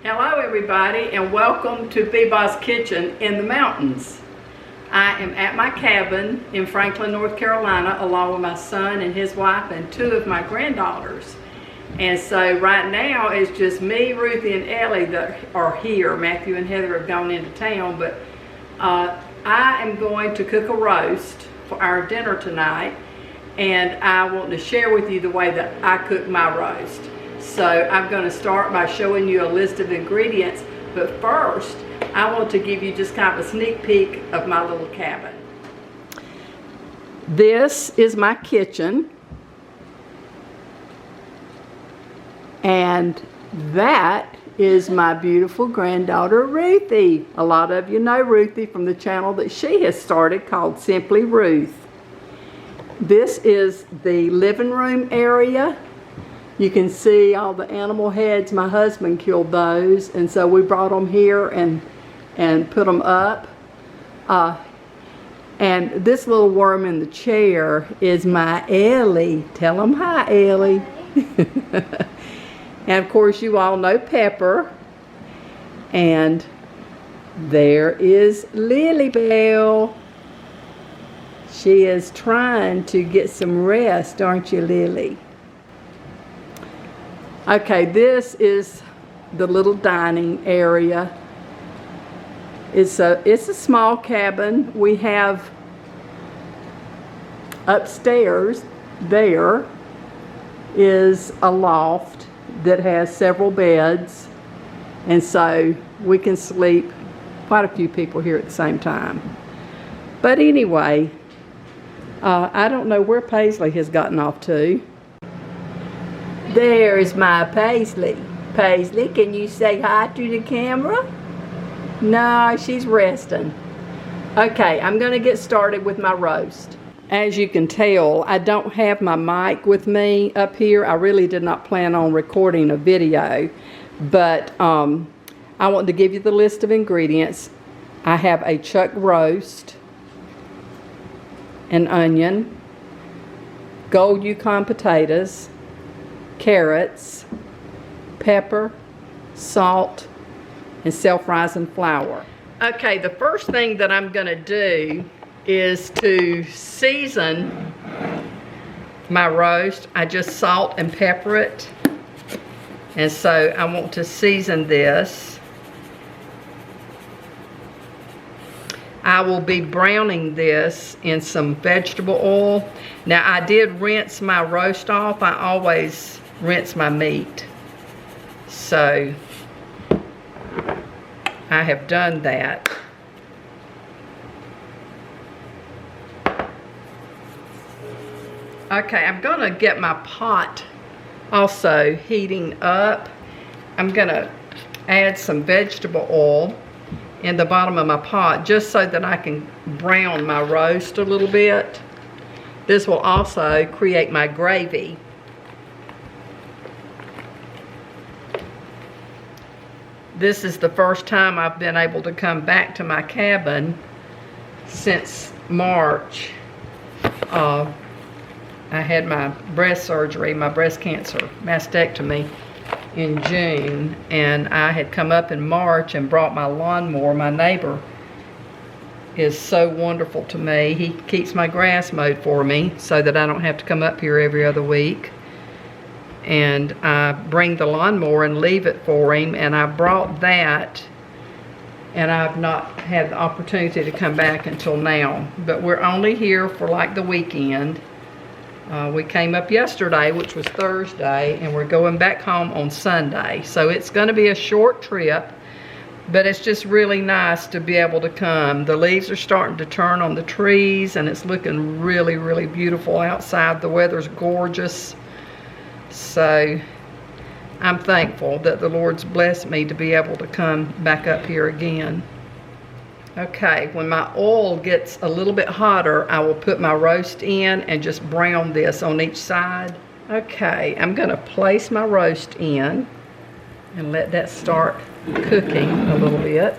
Hello everybody, and welcome to Beba's Kitchen in the mountains. I am at my cabin in Franklin, North Carolina, along with my son and his wife and two of my granddaughters. And so right now it's just me, Ruthie, and Ellie that are here. Matthew and Heather have gone into town, but I am going to cook a roast for our dinner tonight, and I want to share with you the way that I cook my roast. So I'm going to start by showing you a list of ingredients, but first I want to give you just kind of a sneak peek of my little cabin. This is my kitchen, and that is my beautiful granddaughter Ruthie. A lot of you know Ruthie from the channel that she has started called Simply Ruth. This is the living room area. You can see all the animal heads. My husband killed those, and so we brought them here and put them up. And this little worm in the chair is my Ellie. Tell them hi, Ellie. And of course you all know Pepper. And there is Lily Bell. She is trying to get some rest, aren't you, Lily? Okay, this is the little dining area. It's a small cabin. We have upstairs there is a loft that has several beds, and so we can sleep quite a few people here at the same time. But anyway, I don't know where Paisley has gotten off to. There's my Paisley. Paisley, can you say hi to the camera? No, she's resting. Okay, I'm going to get started with my roast. As you can tell, I don't have my mic with me up here. I really did not plan on recording a video, but I want to give you the list of ingredients. I have a chuck roast, an onion, gold Yukon potatoes, carrots, pepper, salt, and self-rising flour. Okay, the first thing that I'm going to do is to season my roast. I just salt and pepper it, and so I want to season this. I will be browning this in some vegetable oil. Now, I did rinse my roast off. I always rinse my meat, so I have done that. Okay, I'm gonna get my pot also heating up. I'm gonna add some vegetable oil in the bottom of my pot just so that I can brown my roast a little bit. This will also create my gravy. This is the first time I've been able to come back to my cabin since March. I had my breast surgery, my breast cancer mastectomy in June, and I had come up in March and brought my lawnmower. My neighbor is so wonderful to me. He keeps my grass mowed for me so that I don't have to come up here every other week. And I bring the lawnmower and leave it for him, and I brought that, and I've not had the opportunity to come back until now. But we're only here for like the weekend. We came up yesterday, which was Thursday, and we're going back home on Sunday. So it's going to be a short trip, but it's just really nice to be able to come. The leaves are starting to turn on the trees, and it's looking really, really beautiful outside. The weather's gorgeous. So I'm thankful that the Lord's blessed me to be able to come back up here again. Okay, when my oil gets a little bit hotter, I will put my roast in and just brown this on each side. Okay, I'm going to place my roast in and let that start cooking a little bit.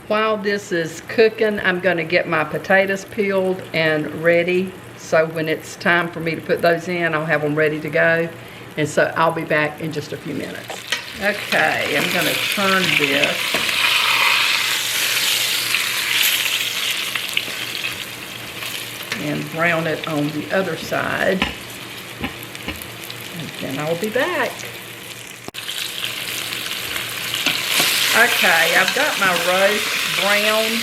While this is cooking, I'm going to get my potatoes peeled and ready. So when it's time for me to put those in, I'll have them ready to go. And so I'll be back in just a few minutes. Okay, I'm gonna turn this. And brown it on the other side. And then I'll be back. Okay, I've got my roast browned.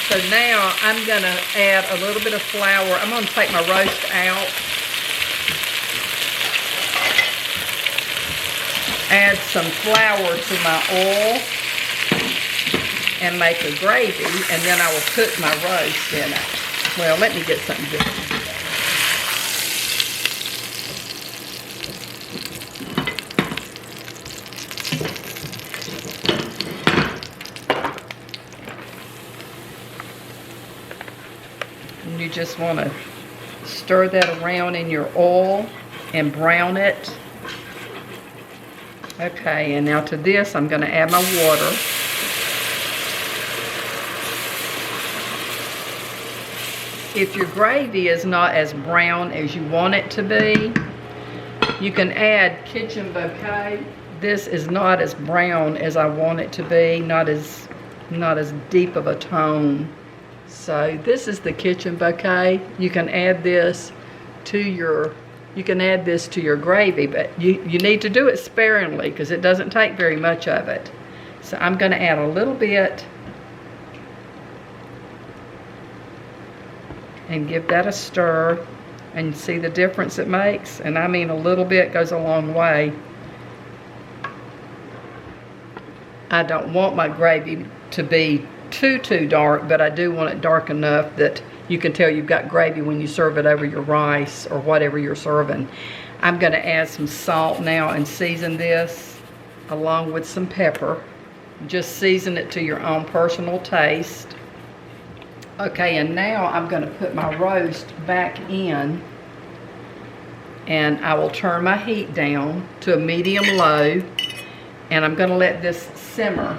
So now I'm gonna add a little bit of flour. I'm gonna take my roast out. Add some flour to my oil and make a gravy, and then I will cook my roast in it. Well, let me get something different. And you just want to stir that around in your oil and brown it. Okay, and now to this I'm going to add my water. If your gravy is not as brown as you want it to be, you can add kitchen bouquet. This is not as brown as I want it to be, not as deep of a tone. So this is the kitchen bouquet. You can add this to your gravy, but you need to do it sparingly because it doesn't take very much of it. So I'm going to add a little bit and give that a stir and see the difference it makes. And I mean, a little bit goes a long way. I don't want my gravy to be too dark, but I do want it dark enough that you can tell you've got gravy when you serve it over your rice or whatever you're serving. I'm going to add some salt now and season this along with some pepper. Just season it to your own personal taste. Okay, and now I'm going to put my roast back in, and I will turn my heat down to a medium-low, and I'm going to let this simmer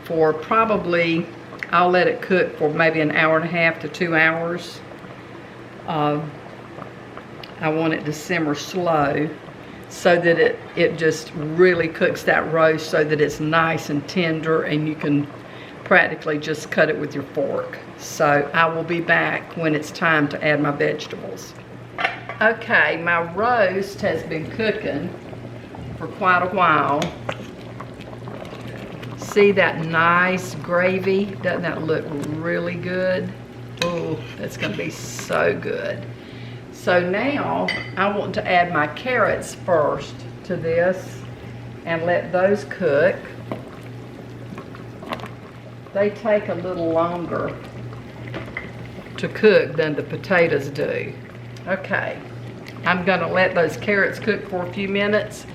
for probably, I'll let it cook for maybe an hour and a half to 2 hours. I want it to simmer slow so that it just really cooks that roast so that it's nice and tender, and you can practically just cut it with your fork. So I will be back when it's time to add my vegetables. Okay, my roast has been cooking for quite a while. See that nice gravy? Doesn't that look really good? Oh, that's gonna be so good. So now I want to add my carrots first to this and let those cook. They take a little longer to cook than the potatoes do. Okay, I'm gonna let those carrots cook for a few minutes,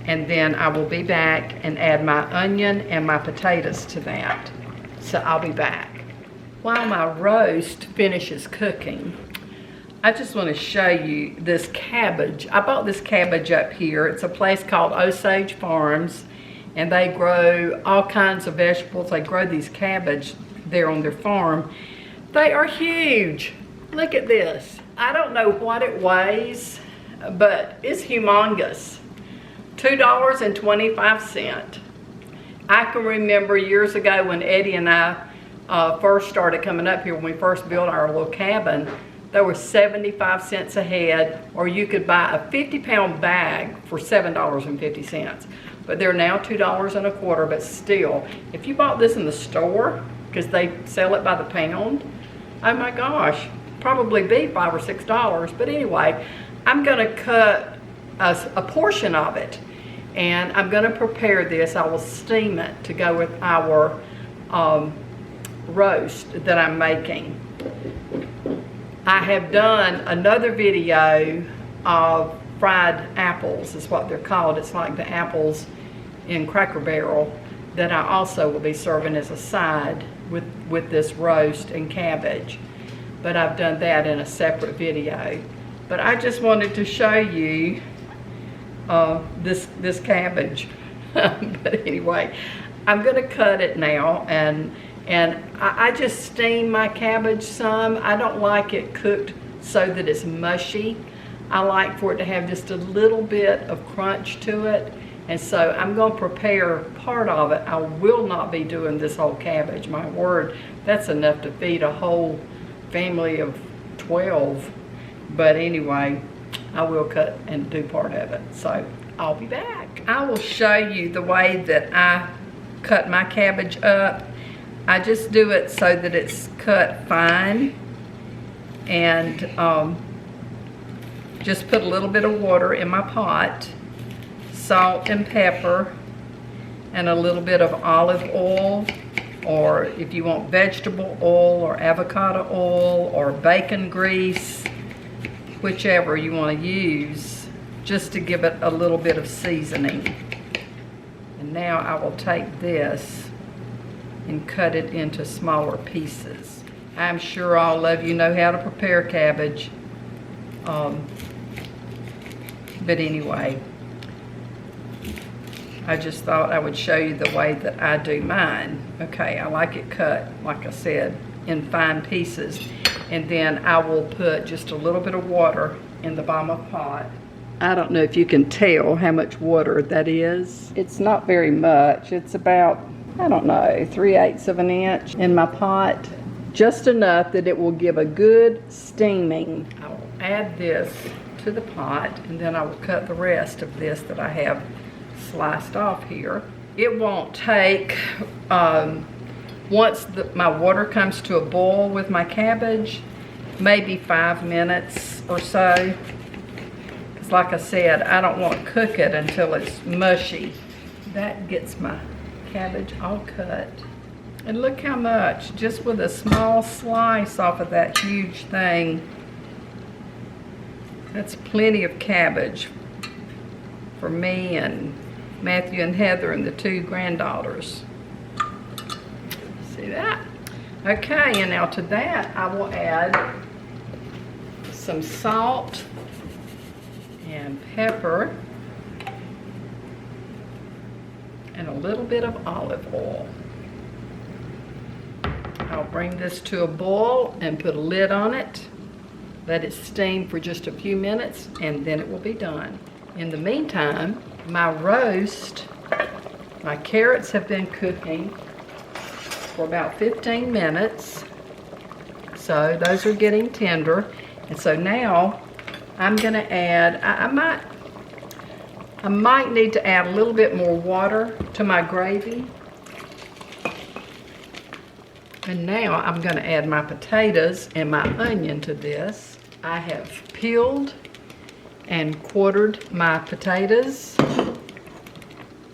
and then I will be back and add my onion and my potatoes to that. So I'll be back. While my roast finishes cooking, I just want to show you this cabbage. I bought this cabbage up here. It's a place called Osage Farms, and they grow all kinds of vegetables. They grow these cabbage there on their farm. They are huge. Look at this. I don't know what it weighs, but it's humongous. $2.25. I can remember years ago when Eddie and I first started coming up here, when we first built our little cabin, there was 75 cents a head, or you could buy a 50-pound bag for $7.50. But they're now $2.25, but still, if you bought this in the store, because they sell it by the pound, oh my gosh, probably be $5 or $6. But anyway, I'm gonna cut a portion of it, and I'm gonna prepare this. I will steam it to go with our roast that I'm making. I have done another video of fried apples, is what they're called. It's like the apples in Cracker Barrel, that I also will be serving as a side with this roast and cabbage. But I've done that in a separate video. But I just wanted to show you this cabbage. But anyway, I'm gonna cut it now, and I just steam my cabbage some. I don't like it cooked so that it's mushy. I like for it to have just a little bit of crunch to it. And so I'm going to prepare part of it. I will not be doing this whole cabbage. My word, that's enough to feed a whole family of 12. But anyway, I will cut and do part of it. So I'll be back. I will show you the way that I cut my cabbage up. I just do it so that it's cut fine. And just put a little bit of water in my pot. Salt and pepper, and a little bit of olive oil, or if you want vegetable oil or avocado oil or bacon grease, whichever you want to use, just to give it a little bit of seasoning. And now I will take this and cut it into smaller pieces. I'm sure all of you know how to prepare cabbage, but anyway, I just thought I would show you the way that I do mine. Okay, I like it cut, like I said, in fine pieces. And then I will put just a little bit of water in the bottom of the pot. I don't know if you can tell how much water that is. It's not very much. It's about, I don't know, 3/8 of an inch in my pot. Just enough that it will give a good steaming. I will add this to the pot, and then I will cut the rest of this that I have sliced off here. It won't take, once my water comes to a boil with my cabbage, maybe 5 minutes or so. Because like I said, I don't want to cook it until it's mushy. That gets my cabbage all cut. And look how much, just with a small slice off of that huge thing. That's plenty of cabbage for me and Matthew and Heather and the 2 granddaughters. See that? Okay, and now to that I will add some salt and pepper and a little bit of olive oil. I'll bring this to a boil and put a lid on it. Let it steam for just a few minutes, and then it will be done. In the meantime, my carrots have been cooking for about 15 minutes. So those are getting tender. And so now I'm gonna add, I might need to add a little bit more water to my gravy. And now I'm gonna add my potatoes and my onion to this. I have peeled and quartered my potatoes.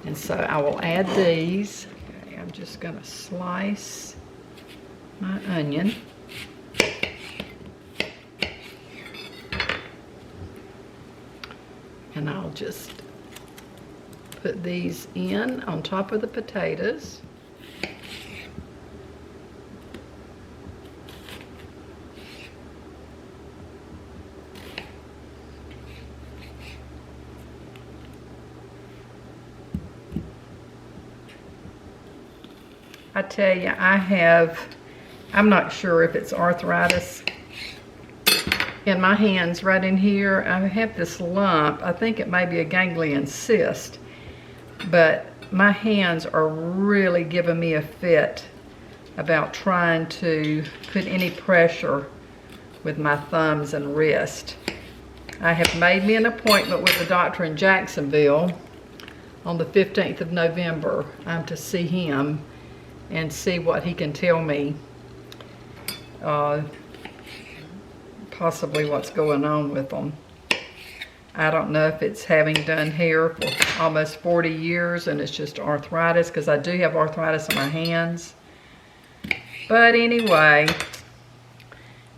And so I will add these. Okay, I'm just gonna slice my onion. And I'll just put these in on top of the potatoes. I tell you, I'm not sure if it's arthritis in my hands right in here. I have this lump. I think it may be a ganglion cyst, but my hands are really giving me a fit about trying to put any pressure with my thumbs and wrist. I have made me an appointment with the doctor in Jacksonville on the 15th of November. I'm to see him and see what he can tell me, possibly what's going on with them. I don't know if it's having done hair for almost 40 years and it's just arthritis, because I do have arthritis in my hands. But anyway,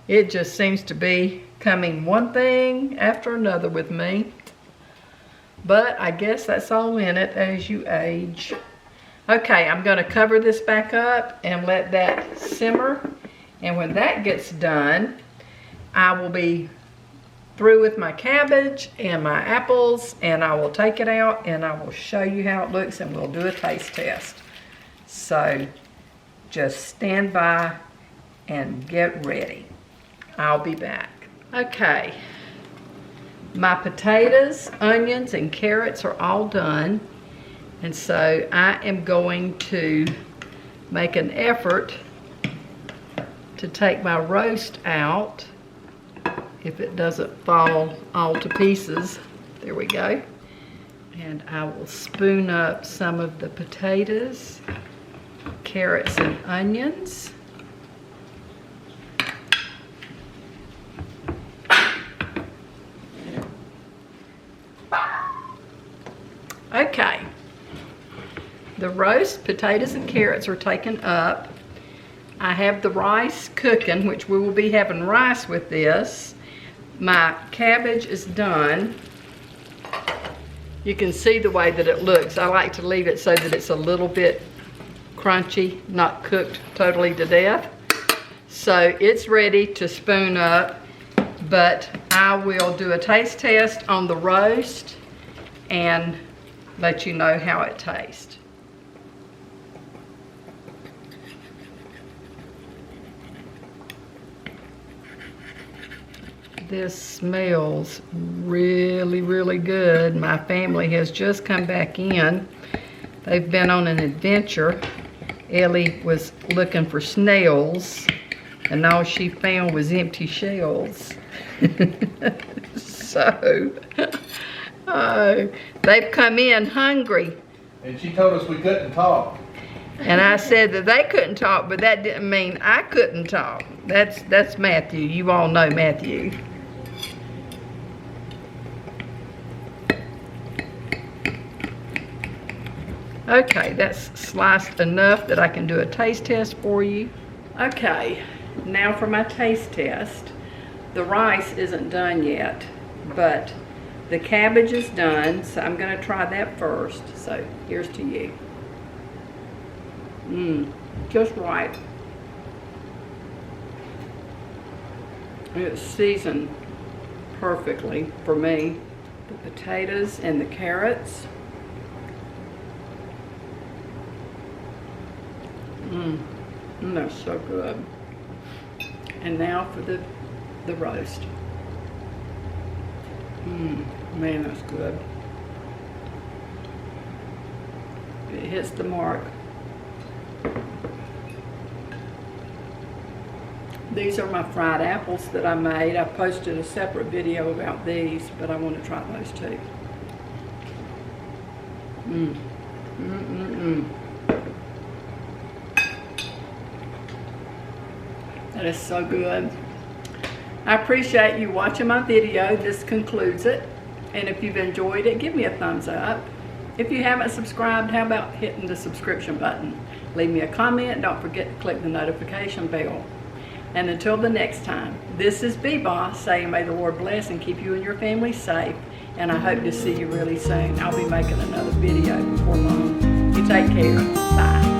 it just seems to be coming one thing after another with me. But I guess that's all in it as you age. Okay, I'm going to cover this back up and let that simmer. And when that gets done, I will be through with my cabbage and my apples, and I will take it out and I will show you how it looks, and we'll do a taste test. So just stand by and get ready. I'll be back. Okay, my potatoes, onions, and carrots are all done. And so I am going to make an effort to take my roast out if it doesn't fall all to pieces. There we go. And I will spoon up some of the potatoes, carrots, and onions. Okay, the roast potatoes and carrots are taken up. I have the rice cooking, which we will be having rice with this. My cabbage is done. You can see the way that it looks. I like to leave it so that it's a little bit crunchy, not cooked totally to death. So it's ready to spoon up, but I will do a taste test on the roast and let you know how it tastes. This smells really, really good. My family has just come back in. They've been on an adventure. Ellie was looking for snails, and all she found was empty shells. So, they've come in hungry. And she told us we couldn't talk. And I said that they couldn't talk, but that didn't mean I couldn't talk. That's Matthew. You all know Matthew. Okay, that's sliced enough that I can do a taste test for you. Okay, now for my taste test. The rice isn't done yet, but the cabbage is done, so I'm gonna try that first. So here's to you. Just right. It's seasoned perfectly for me. The potatoes and the carrots. They're so good. And now for the roast. Man, that's good. It hits the mark. These are my fried apples that I made. I posted a separate video about these, but I want to try those too. That is so good. I appreciate you watching my video. This concludes it. And if you've enjoyed it, give me a thumbs up. If you haven't subscribed, how about hitting the subscription button? Leave me a comment. Don't forget to click the notification bell. And until the next time, this is B-Boss saying may the Lord bless and keep you and your family safe. And I hope to see you really soon. I'll be making another video before long. You take care. Bye.